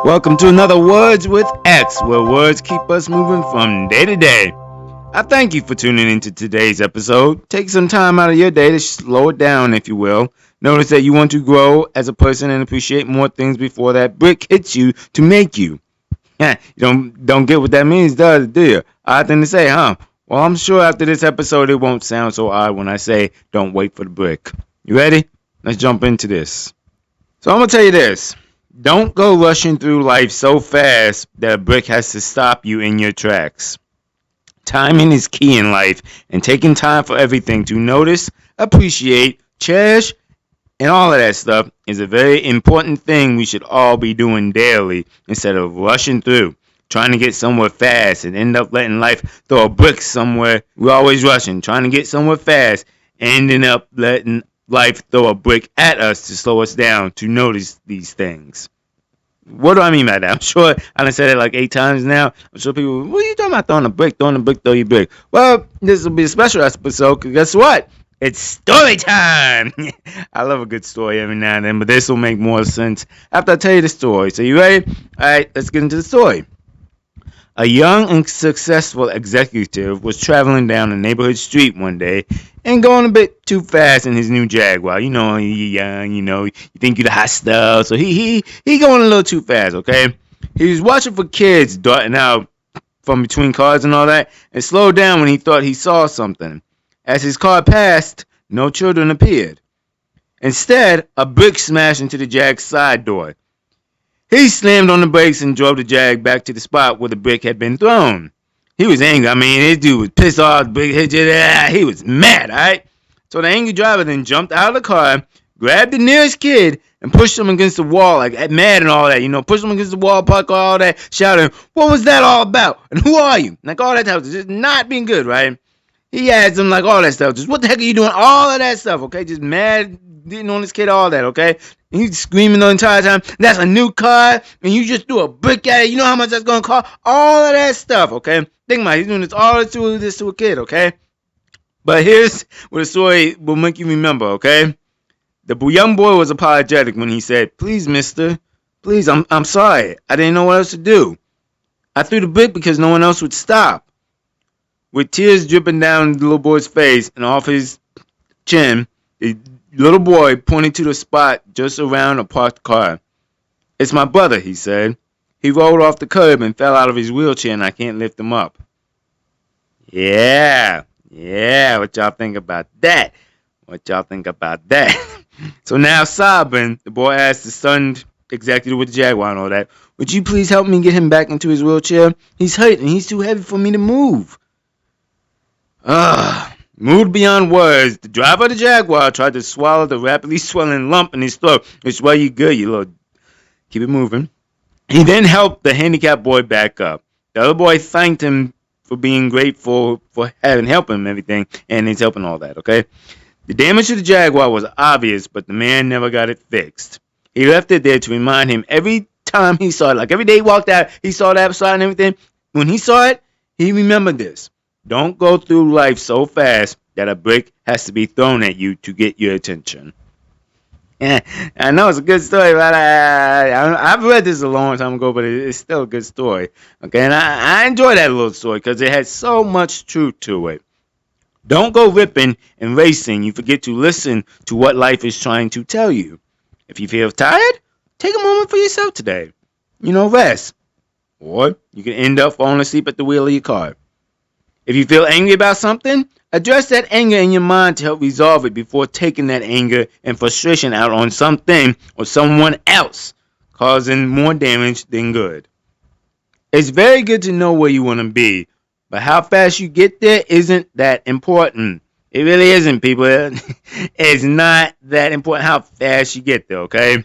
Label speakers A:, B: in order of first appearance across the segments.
A: Welcome to another Words with X, where words keep us moving from day to day. I thank you for tuning into today's episode. Take some time out of your day to slow it down, if you will. Notice that you want to grow as a person and appreciate more things before that brick hits you to make you. You don't get what that means, does it, do you? Odd thing to say, huh? Well, I'm sure after this episode it won't sound so odd when I say don't wait for the brick. You ready? Let's jump into this. So I'm going to tell you this. Don't go rushing through life so fast that a brick has to stop you in your tracks. Timing is key in life, and taking time for everything to notice, appreciate, cherish, and all of that stuff is a very important thing we should all be doing daily instead of rushing through, trying to get somewhere fast and end up letting life throw a brick somewhere. We're always rushing, trying to get somewhere fast, ending up letting life throw a brick at us to slow us down to notice these things. What do I mean by that? I'm sure I done said it like 8 times now. I'm sure people, what are you talking about throwing a brick? Throwing a brick, throw you brick. Well, this will be a special episode because guess what? It's story time. I love a good story every now and then, but this will make more sense after I tell you the story. So you ready? All right, let's get into the story. A young and successful executive was traveling down a neighborhood street one day and going a bit too fast in his new Jaguar. You know, you're young, you think you're the hot stuff. So he going a little too fast, okay? He was watching for kids darting out from between cars and all that and slowed down when he thought he saw something. As his car passed, no children appeared. Instead, a brick smashed into the Jag's side door. He slammed on the brakes and drove the Jag back to the spot where the brick had been thrown. He was angry. I mean, this dude was pissed off. He was mad, all right? So the angry driver then jumped out of the car, grabbed the nearest kid, and pushed him against the wall, like mad and all that. Pushed him against the wall, park, all that, shouting, "What was that all about? And who are you?" Like all that stuff. Just not being good, right? He asked him like all that stuff. Just what the heck are you doing? All of that stuff, okay? Just mad, getting on this kid, all that, okay? And he's screaming the entire time, "That's a new car, and you just threw a brick at it. You know how much that's gonna cost?" All of that stuff, okay? Think about it. He's doing this to a kid, okay? But here's what the story will make you remember, okay? The young boy was apologetic when he said, "Please, mister, please, I'm sorry. I didn't know what else to do. I threw the brick because no one else would stop." With tears dripping down the little boy's face and off his chin, the little boy pointed to the spot just around a parked car. "It's my brother," he said. "He rolled off the curb and fell out of his wheelchair and I can't lift him up." Yeah, what y'all think about that? So now sobbing, the boy asked the stunned executive with the Jaguar and all that, "Would you please help me get him back into his wheelchair? He's hurt and he's too heavy for me to move." Moved beyond words, the driver of the Jaguar tried to swallow the rapidly swelling lump in his throat. "It's well you good, you little..." Keep it moving. He then helped the handicapped boy back up. The other boy thanked him for being grateful for having helped him and everything, and he's helping all that, okay? The damage to the Jaguar was obvious, but the man never got it fixed. He left it there to remind him every time he saw it. Like every day he walked out, he saw that side and everything. When he saw it, he remembered this. Don't go through life so fast that a brick has to be thrown at you to get your attention. Yeah, I know it's a good story, but I've read this a long time ago, but it's still a good story. Okay, and I enjoy that little story because it has so much truth to it. Don't go ripping and racing. You forget to listen to what life is trying to tell you. If you feel tired, take a moment for yourself today. Rest. Or you can end up falling asleep at the wheel of your car. If you feel angry about something, address that anger in your mind to help resolve it before taking that anger and frustration out on something or someone else, causing more damage than good. It's very good to know where you want to be, but how fast you get there isn't that important. It really isn't, people. It's not that important how fast you get there, okay?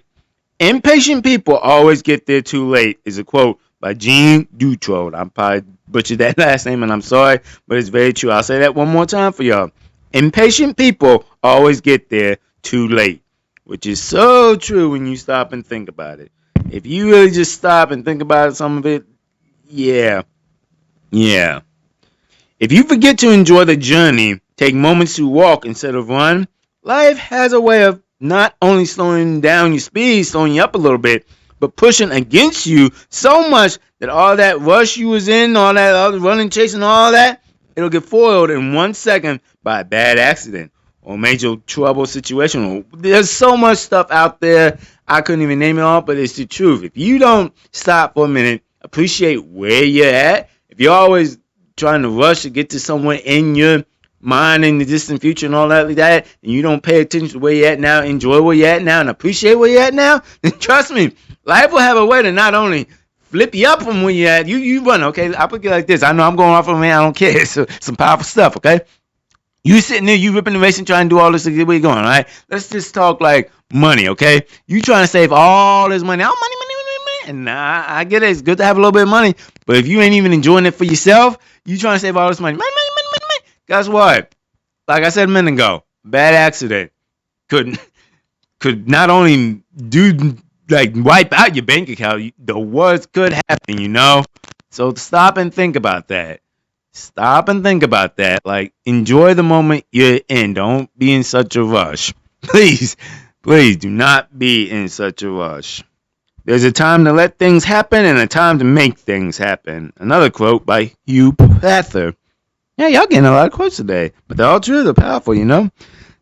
A: "Impatient people always get there too late" is a quote by Jean Dutrode. I probably butchered that last name and I'm sorry, but it's very true. I'll say that one more time for y'all. Impatient people always get there too late, which is so true when you stop and think about it. If you really just stop and think about some of it, yeah. If you forget to enjoy the journey, take moments to walk instead of run, life has a way of not only slowing down your speed, slowing you up a little bit, but pushing against you so much that all that rush you was in, all that other running, chasing, all that, it'll get foiled in 1 second by a bad accident or major trouble situation. There's so much stuff out there. I couldn't even name it all, but it's the truth. If you don't stop for a minute, appreciate where you're at, if you're always trying to rush to get to somewhere in your mind in the distant future and all that like that, and you don't pay attention to where you're at now, enjoy where you're at now, and appreciate where you're at now, then trust me, life will have a way to not only flip you up from where you're at, you run, okay? I'll put it like this. I know I'm going off of me, I don't care. It's some powerful stuff, okay? You sitting there, you ripping the race and trying to do all this to get where you're going, all right? Let's just talk like money, okay? You trying to save all this money. Oh, money. And I get it. It's good to have a little bit of money. But if you ain't even enjoying it for yourself, you trying to save all this money. Money. Guess what? Like I said a minute ago, bad accident could not only do like wipe out your bank account, the worst could happen, you know? So stop and think about that. Stop and think about that. Like, enjoy the moment you're in. Don't be in such a rush. Please do not be in such a rush. There's a time to let things happen and a time to make things happen. Another quote by Hugh Prather. Yeah, y'all getting a lot of quotes today, but they're all true. They're powerful, you know?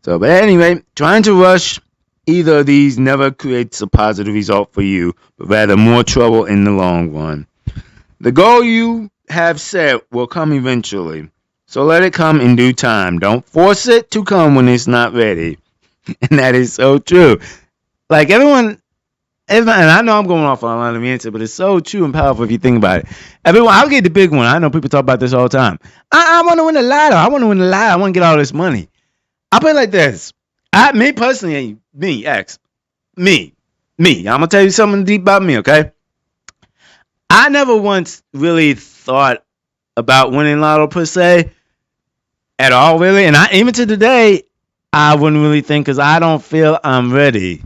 A: So, but anyway, trying to rush either of these never creates a positive result for you, but rather more trouble in the long run. The goal you have set will come eventually, so let it come in due time. Don't force it to come when it's not ready. And that is so true. Like everyone, and I know I'm going off on a line of answer, but it's so true and powerful if you think about it. Everyone, I'll get the big one. I know people talk about this all the time. I want to win the lotto. I want to get all this money. I'll put it like this. Me personally, me. I'm going to tell you something deep about me, okay? I never once really thought about winning lotto per se at all, really. And even to today, I wouldn't really think because I don't feel I'm ready.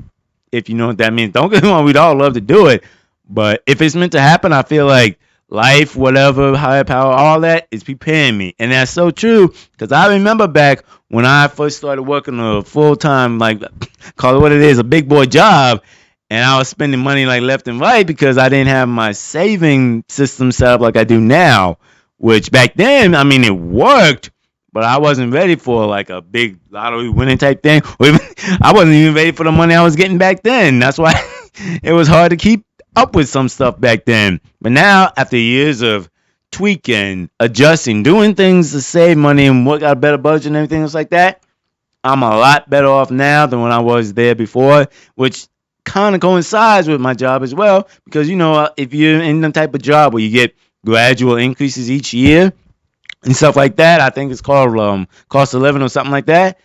A: If you know what that means. Don't get me wrong, we'd all love to do it. But if it's meant to happen, I feel like life, whatever, higher power, all that is preparing me. And that's so true. Because I remember back when I first started working a full-time, like, call it what it is, a big boy job. And I was spending money like left and right because I didn't have my saving system set up like I do now. Which back then, I mean, it worked. But I wasn't ready for like a big lottery winning type thing. I wasn't even ready for the money I was getting back then. That's why it was hard to keep up with some stuff back then. But now, after years of tweaking, adjusting, doing things to save money and work out a better budget and everything else like that, I'm a lot better off now than when I was there before, which kind of coincides with my job as well. Because, you know, if you're in the type of job where you get gradual increases each year, and stuff like that, I think it's called cost of living or something like that.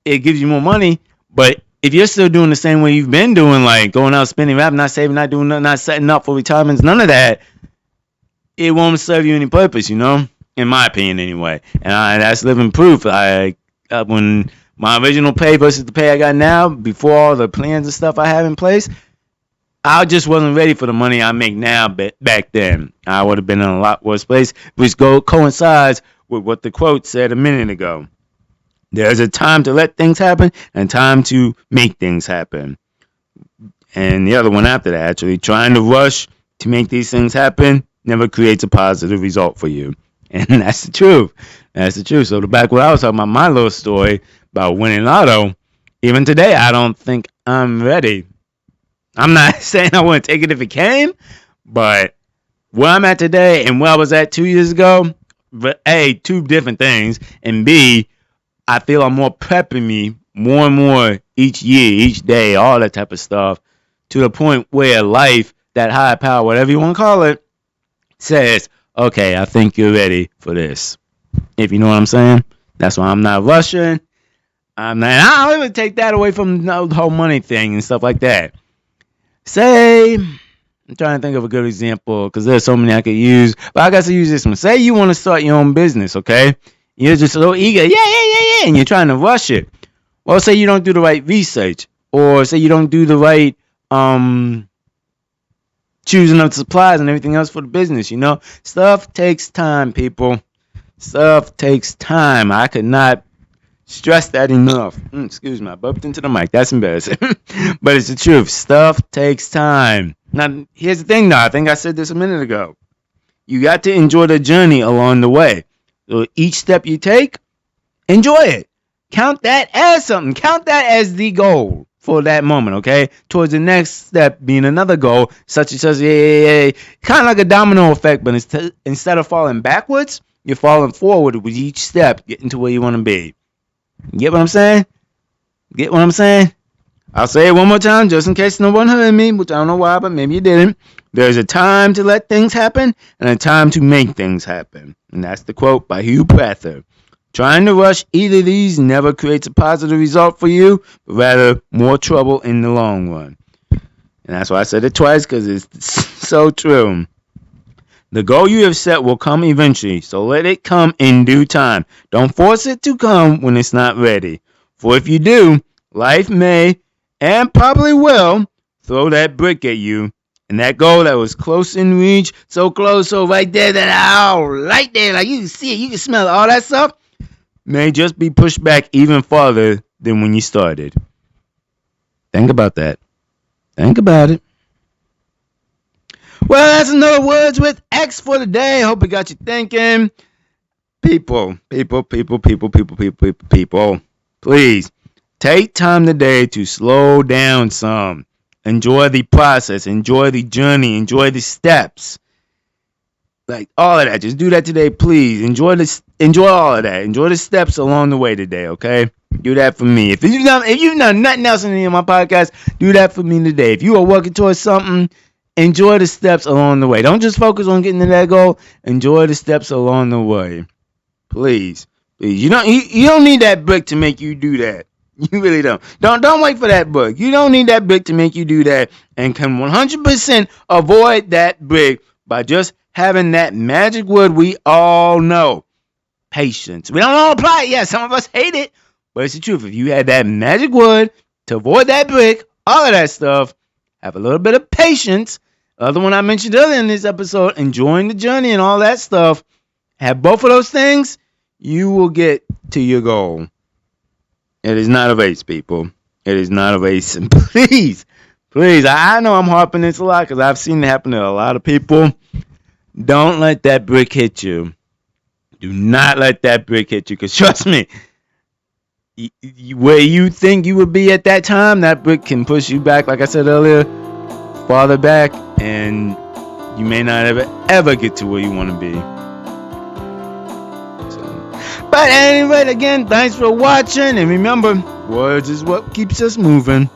A: It gives you more money, but if you're still doing the same way you've been doing, like going out spending, not saving, not doing nothing, not setting up for retirements, none of that, it won't serve you any purpose, you know, in my opinion anyway. And that's living proof. When my original pay versus the pay I got now, before all the plans and stuff I have in place, I just wasn't ready for the money I make now back then. I would have been in a lot worse place, which coincides with what the quote said a minute ago. There's a time to let things happen and time to make things happen. And the other one after that, actually, trying to rush to make these things happen never creates a positive result for you. And that's the truth. That's the truth. So to back what I was talking about, my little story about winning lotto, even today, I don't think I'm ready. I'm not saying I wouldn't take it if it came, but where I'm at today and where I was at 2 years ago, but A, two different things, and B, I feel I'm more prepping me more and more each year, each day, all that type of stuff, to the point where life, that higher power, whatever you want to call it, says, okay, I think you're ready for this. If you know what I'm saying. That's why I'm not rushing. I don't even take that away from the whole money thing and stuff like that. Say, I'm trying to think of a good example because there's so many I could use, but I got to use this one. Say you want to start your own business, okay? You're just so eager, yeah, and you're trying to rush it. Well, say you don't do the right research, or say you don't do the right choosing of supplies and everything else for the business, you know? Stuff takes time, people. Stuff takes time. I could not stress that enough. Excuse me, I bumped into the mic. That's embarrassing. But it's the truth. Stuff takes time. Now, here's the thing, though. I think I said this a minute ago. You got to enjoy the journey along the way. So each step you take, enjoy it. Count that as something. Count that as the goal for that moment, okay? Towards the next step being another goal, such and such. Kind of like a domino effect, but instead of falling backwards, you're falling forward with each step, getting to where you want to be. Get what I'm saying? Get what I'm saying? I'll say it one more time just in case no one heard me, which I don't know why, but maybe you didn't. There's a time to let things happen and a time to make things happen. And that's the quote by Hugh Prather. Trying to rush either of these never creates a positive result for you, but rather more trouble in the long run. And that's why I said it twice, because it's so true. The goal you have set will come eventually, so let it come in due time. Don't force it to come when it's not ready. For if you do, life may, and probably will, throw that brick at you. And that goal that was close in reach, so close, so right there, right there, like you can see it, you can smell it, all that stuff, may just be pushed back even farther than when you started. Think about that. Think about it. Well, that's another Words with X for the day. Hope it got you thinking. People. Please, take time today to slow down some. Enjoy the process. Enjoy the journey. Enjoy the steps. Like all of that. Just do that today, please. Enjoy all of that. Enjoy the steps along the way today, okay? Do that for me. If you've done nothing else in any of my podcasts, do that for me today. If you are working towards something, enjoy the steps along the way. Don't just focus on getting to that goal. Enjoy the steps along the way. Please. You don't need that brick to make you do that. You really don't. Don't wait for that brick. You don't need that brick to make you do that, and can 100% avoid that brick by just having that magic word we all know. Patience. We don't all apply it. Yeah, some of us hate it, but it's the truth. If you had that magic word to avoid that brick, all of that stuff, have a little bit of patience. The other one I mentioned earlier in this episode, enjoying the journey and all that stuff. Have both of those things, you will get to your goal. It is not a race, people. It is not a race. And please, I know I'm harping this a lot because I've seen it happen to a lot of people. Don't let that brick hit you. Do not let that brick hit you, because trust me, where you think you would be at that time, that brick can push you back, like I said earlier, farther back, and you may not ever get to where you want to be. But anyway, again, thanks for watching, and remember, words is what keeps us moving.